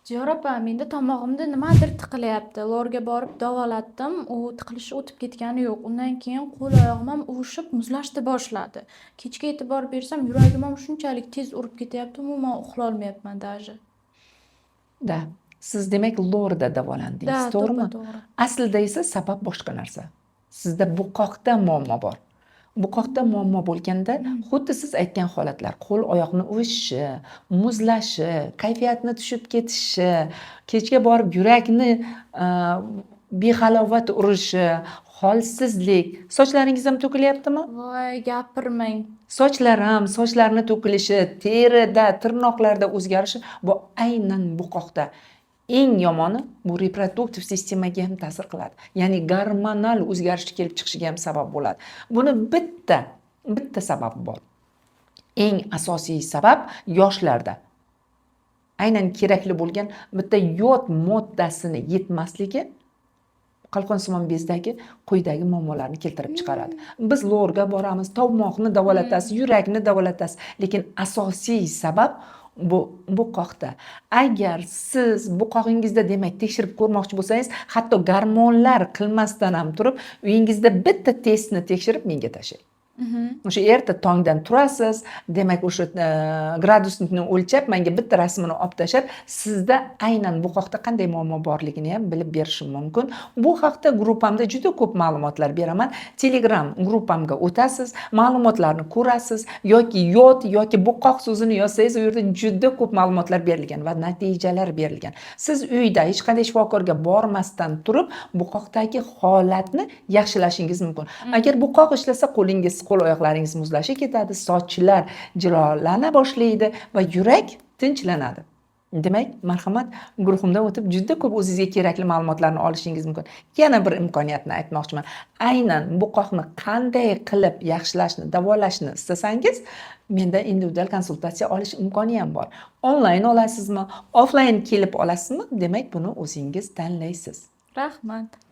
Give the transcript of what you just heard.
Diyor opa, menda tomog'imda nimadir tiqilyapti. Lorga borib davolatdim, u tiqilishi o'tib ketgani yo'q. Undan keyin qo'l oyog'im ham uvishib, muzlashni boshladi. Kechga e'tibor bersam, yuragim ham shunchalik tez urib ketyapti, umuman uxlolmayapman даже. Da, siz demak lorda davolandingiz, Da, to'g'rimi? to'g'ri. Aslida esa sabab boshqa narsa. Sizda buqoqda muammo bor. Buqoqda muammo bo'lganda, xuddi siz aytgan holatlar, qo'l oyoqni uvishishi, muzlashi, kayfiyatni tushib ketishi, kechga borib yurakni behalovat urishi, holsizlik, sochlaringiz ham to'kilyaptimi? Voy, gapirmang. Sochlarni to'kilishi, terida, tirnoqlarda o'zgarishi bu aynan buqoqda. Eng yomoni bu reproduktiv sistemaga ham ta'sir qiladi. Ya'ni gormonal o'zgarish kelib chiqishiga ham sabab bo'ladi. Buni bitta sabab bor. Eng asosiy sabab yoshlarda aynan kerakli bo'lgan bitta yod moddasini yetmasligi qalqonsimon bezdagi quyidagi muammolarni keltirib chiqaradi. Biz lorga boramiz, tomoqni davolatasiz, yurakni davolatasiz, lekin asosiy sabab bu buqoqda. Agar siz buqog'ingizda demak tekshirib ko'rmoqchi bo'lsangiz, hatto gormonlar qilmasdan ham turib, uyingizda bitta testni tekshirib menga tashlang. O'sha erta tongdan turasiz, demak o'sha gradusnikni o'lchab, menga bitta rasmini olib tashlab, sizda aynan buqoqda qanday muammo borligini ham bilib berishim mumkin. Bu haqda gruppamda juda ko'p ma'lumotlar beraman. Telegram gruppamga o'tasiz, ma'lumotlarni ko'rasiz, yoki yod yoki buqoq so'zini yozsangiz, u yerda juda ko'p ma'lumotlar berilgan va natijalar berilgan. Siz uyda hech qanday shifokorga bormasdan turib, buqoqdagi holatni yaxshilashingiz mumkin. Agar buqoq ishlasa, qo'l oyoqlaringiz muzlashib ketadi, sochlar jilolana boshlaydi va yurak tinchlanadi. Demak, marhamat, guruhimdan o'tib juda ko'p o'zingizga kerakli ma'lumotlarni olishingiz mumkin. Yana bir imkoniyatni aytmoqchiman. Aynan buqoqni qanday qilib yaxshilashni, davolashni istasangiz, menda individual konsultatsiya olish imkoni ham bor. Onlayn olasizmi, offlayn kelib olasizmi? Demak, buni o'zingiz tanlaysiz. Rahmat.